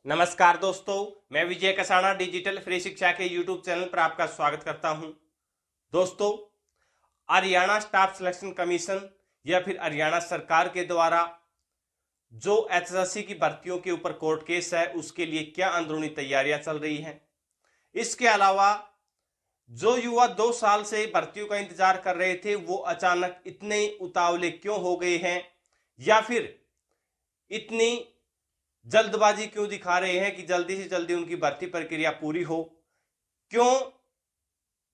नमस्कार दोस्तों, मैं विजय कसाना डिजिटल फ्री शिक्षा के यूट्यूब चैनल पर आपका स्वागत करता हूं। दोस्तों, हरियाणा स्टाफ सिलेक्शन कमीशन या फिर हरियाणा सरकार के द्वारा जो एचएसएससी की भर्तियों के ऊपर कोर्ट केस है, उसके लिए क्या अंदरूनी तैयारियां चल रही हैं। इसके अलावा जो युवा 2 साल से भर्तियों का इंतजार कर रहे थे, वो अचानक इतने उतावले क्यों हो गए हैं, या फिर इतनी जल्दबाजी क्यों दिखा रहे हैं कि जल्दी से जल्दी उनकी भर्ती प्रक्रिया पूरी हो। क्यों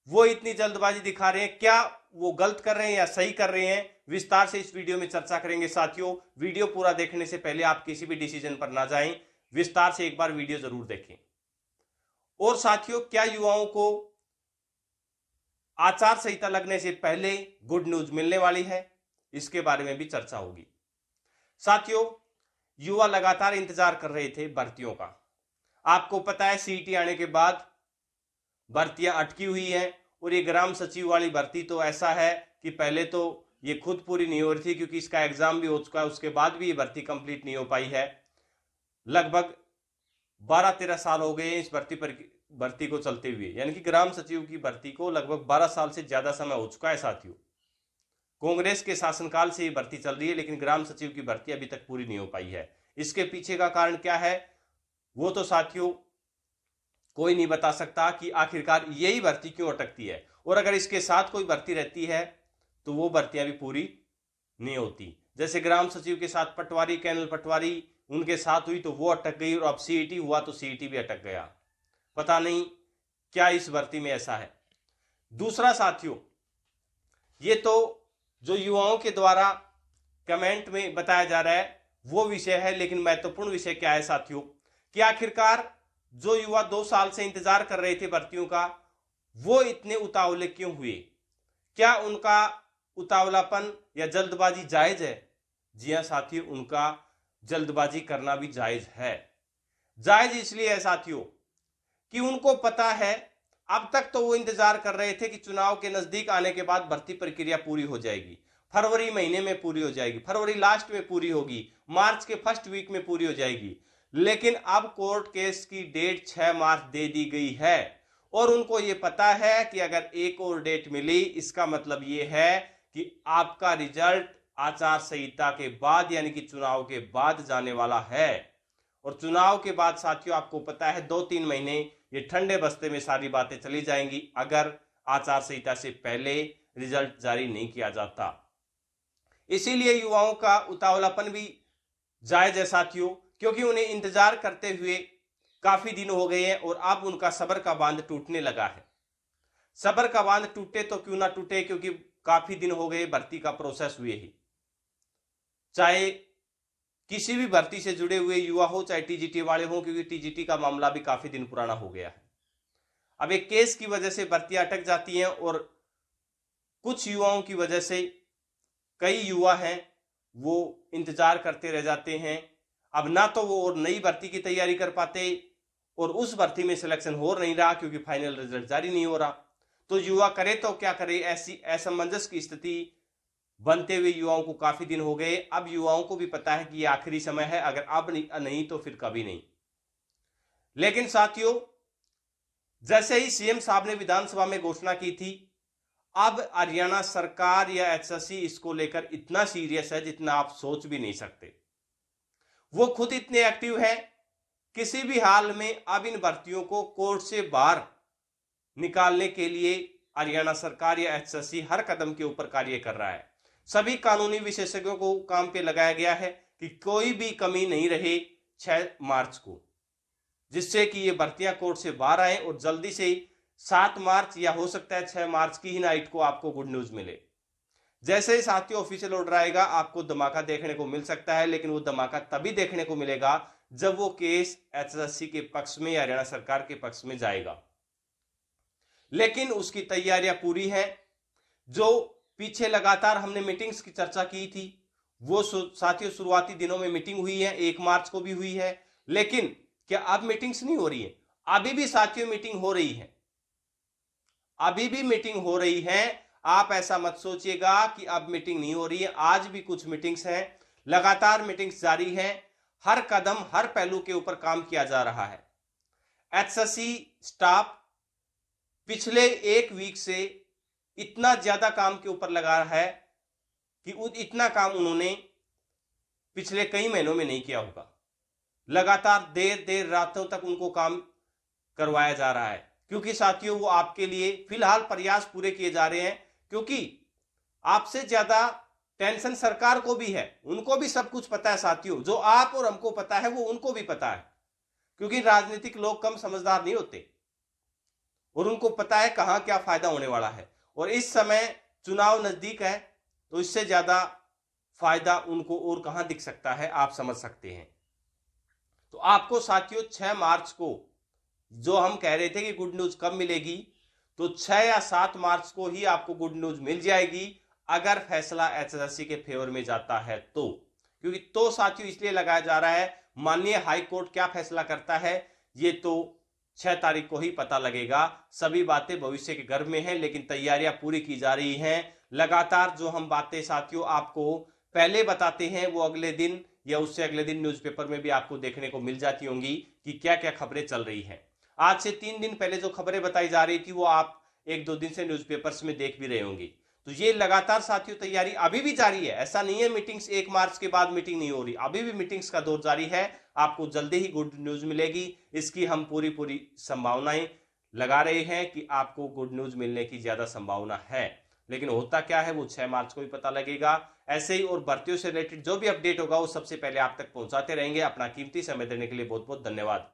वो इतनी जल्दबाजी दिखा रहे हैं, क्या वो गलत कर रहे हैं या सही कर रहे हैं, विस्तार से इस वीडियो में चर्चा करेंगे। साथियों, वीडियो पूरा देखने से पहले आप किसी भी डिसीजन पर ना जाएं, विस्तार से एक बार वीडियो जरूर देखें। और साथियों, क्या युवाओं को आचार संहिता लगने से पहले गुड न्यूज मिलने वाली है, इसके बारे में भी चर्चा होगी। साथियों, युवा लगातार इंतजार कर रहे थे भर्तियों का। आपको पता है, सीईटी आने के बाद भर्तियां अटकी हुई हैं। और ये ग्राम सचिव वाली भर्ती तो ऐसा है कि पहले तो ये खुद पूरी नहीं हो रही थी, क्योंकि इसका एग्जाम भी हो चुका है, उसके बाद भी ये भर्ती कंप्लीट नहीं हो पाई है। लगभग 12-13 साल हो गए इस भर्ती को चलते हुए, यानी कि ग्राम सचिव की भर्ती को लगभग 12 साल से ज्यादा समय हो चुका है। साथियों, कांग्रेस के शासनकाल से ये भर्ती चल रही है, लेकिन ग्राम सचिव की भर्ती अभी तक पूरी नहीं हो पाई है। इसके पीछे का कारण क्या है, वो तो साथियों कोई नहीं बता सकता कि आखिरकार यही भर्ती क्यों अटकती है। और अगर इसके साथ कोई भर्ती रहती है तो वो भर्तियां भी पूरी नहीं होती। जैसे ग्राम सचिव के साथ पटवारी, कैनल पटवारी उनके साथ हुई तो वो अटक गई, और अब सीईटी हुआ तो सीईटी भी अटक गया। पता नहीं क्या इस भर्ती में ऐसा है। दूसरा साथियों, ये तो जो युवाओं के द्वारा कमेंट में बताया जा रहा है वो विषय है, लेकिन महत्वपूर्ण विषय क्या है साथियों, कि आखिरकार जो युवा 2 साल से इंतजार कर रहे थे भर्तियों का, वो इतने उतावले क्यों हुए। क्या उनका उतावलापन या जल्दबाजी जायज है? जी हां साथियों, उनका जल्दबाजी करना भी जायज है। जायज इसलिए है साथियों कि उनको पता है, अब तक तो वो इंतजार कर रहे थे कि चुनाव के नजदीक आने के बाद भर्ती प्रक्रिया पूरी हो जाएगी, फरवरी महीने में पूरी हो जाएगी, फरवरी लास्ट में पूरी होगी, मार्च के फर्स्ट वीक में पूरी हो जाएगी। लेकिन अब कोर्ट केस की डेट 6 मार्च दे दी गई है, और उनको ये पता है कि अगर एक और डेट मिली, इसका मतलब ये है कि आपका रिजल्ट आचार संहिता के बाद, यानी कि चुनाव के बाद जाने वाला है। और चुनाव के बाद साथियों, आपको पता है 2-3 महीने ये ठंडे बस्ते में सारी बातें चली जाएंगी, अगर आचार संहिता से पहले रिजल्ट जारी नहीं किया जाता। इसीलिए युवाओं का उतावलापन भी जायज है साथियों, क्योंकि उन्हें इंतजार करते हुए काफी दिन हो गए हैं, और अब उनका सब्र का बांध टूटने लगा है। सब्र का बांध टूटे तो क्यों ना टूटे, क्योंकि काफी दिन हो गए भर्ती का प्रोसेस हुए ही। चाहे किसी भी भर्ती से जुड़े हुए युवा हो, चाहे टीजीटी वाले हो, क्योंकि टीजीटी का मामला भी काफी दिन पुराना हो गया है। अब एक केस की वजह से भर्तियां अटक जाती हैं, और कुछ युवाओं की वजह से कई युवा हैं वो इंतजार करते रह जाते हैं। अब ना तो वो और नई भर्ती की तैयारी कर पाते, और उस भर्ती में सिलेक्शन हो नहीं रहा क्योंकि फाइनल रिजल्ट जारी नहीं हो रहा। तो युवा करे तो क्या करे, ऐसी असमंजस की स्थिति बनते हुए युवाओं को काफी दिन हो गए। अब युवाओं को भी पता है कि ये आखिरी समय है, अगर अब नहीं तो फिर कभी नहीं। लेकिन साथियों, जैसे ही सीएम साहब ने विधानसभा में घोषणा की थी, अब हरियाणा सरकार या एचएससी इसको लेकर इतना सीरियस है जितना आप सोच भी नहीं सकते। वो खुद इतने एक्टिव है, किसी भी हाल में अब इन भर्तियों को कोर्ट से बाहर निकालने के लिए हरियाणा सरकार या एचएससी हर कदम के ऊपर कार्य कर रहा है। सभी कानूनी विशेषज्ञों को काम पे लगाया गया है कि कोई भी कमी नहीं रहे 6 मार्च को, जिससे कि ये भर्तियां कोर्ट से बाहर आए और जल्दी से 7 मार्च या हो सकता है 6 मार्च की ही नाइट को आपको गुड न्यूज मिले। जैसे ही साथियों ऑफिशियल ऑर्डर आएगा, आपको धमाका देखने को मिल सकता है, लेकिन वो धमाका तभी देखने को मिलेगा जब वो केस एचएससी के पक्ष में या हरियाणा सरकार के पक्ष में जाएगा। लेकिन उसकी तैयारियां पूरी हैं। जो पीछे लगातार हमने मीटिंग्स की चर्चा की थी, वो साथियों शुरुआती दिनों में मीटिंग हुई है, 1 मार्च को भी हुई है। लेकिन क्या अब मीटिंग्स नहीं हो रही है? अभी भी साथियों मीटिंग हो रही है, अभी भी मीटिंग हो रही है। आप ऐसा मत सोचिएगा कि अब मीटिंग नहीं हो रही है, आज भी कुछ मीटिंग्स हैं, लगातार मीटिंग्स जारी हैं। हर कदम हर पहलू के ऊपर काम किया जा रहा है। एचएससी स्टाफ पिछले एक वीक से इतना ज्यादा काम के ऊपर लगा है कि इतना काम उन्होंने पिछले कई महीनों में नहीं किया होगा। लगातार देर देर रातों तक उनको काम करवाया जा रहा है, क्योंकि साथियों वो आपके लिए फिलहाल प्रयास पूरे किए जा रहे हैं, क्योंकि आपसे ज्यादा टेंशन सरकार को भी है, उनको भी सब कुछ पता है साथियों। जो आप और हमको पता है वो उनको भी पता है, क्योंकि राजनीतिक लोग कम समझदार नहीं होते और उनको पता है कहां क्या फायदा होने वाला है। और इस समय चुनाव नजदीक है, तो इससे ज्यादा फायदा उनको और कहां दिख सकता है, आप समझ सकते हैं। तो आपको साथियों 6 मार्च को, जो हम कह रहे थे कि गुड न्यूज कब मिलेगी, तो 6 या 7 मार्च को ही आपको गुड न्यूज मिल जाएगी, अगर फैसला एचएससी के फेवर में जाता है तो। क्योंकि तो साथियों इसलिए लगाया जा रहा है, माननीय हाई कोर्ट क्या फैसला करता है ये तो 6 तारीख को ही पता लगेगा। सभी बातें भविष्य के गर्भ में हैं, लेकिन तैयारियां पूरी की जा रही हैं। लगातार जो हम बातें साथियों आपको पहले बताते हैं, वो अगले दिन या उससे अगले दिन न्यूज़पेपर में भी आपको देखने को मिल जाती होंगी कि क्या क्या खबरें चल रही हैं। आज से 3 दिन पहले जो खबरें बताई जा रही थी वो आप 1-2 दिन से न्यूज़पेपर्स में देख भी रहे होंगे। तो ये लगातार साथियों तैयारी अभी भी जारी है, ऐसा नहीं है मीटिंग्स 1 मार्च के बाद मीटिंग नहीं हो रही, अभी भी मीटिंग्स का दौर जारी है। आपको जल्दी ही गुड न्यूज मिलेगी, इसकी हम पूरी संभावनाएं लगा रहे हैं कि आपको गुड न्यूज मिलने की ज्यादा संभावना है। लेकिन होता क्या है वो 6 मार्च को भी पता लगेगा। ऐसे ही और भर्तियों से रिलेटेड जो भी अपडेट होगा वो सबसे पहले आप तक पहुंचाते रहेंगे। अपना कीमती समय देने के लिए बहुत बहुत धन्यवाद।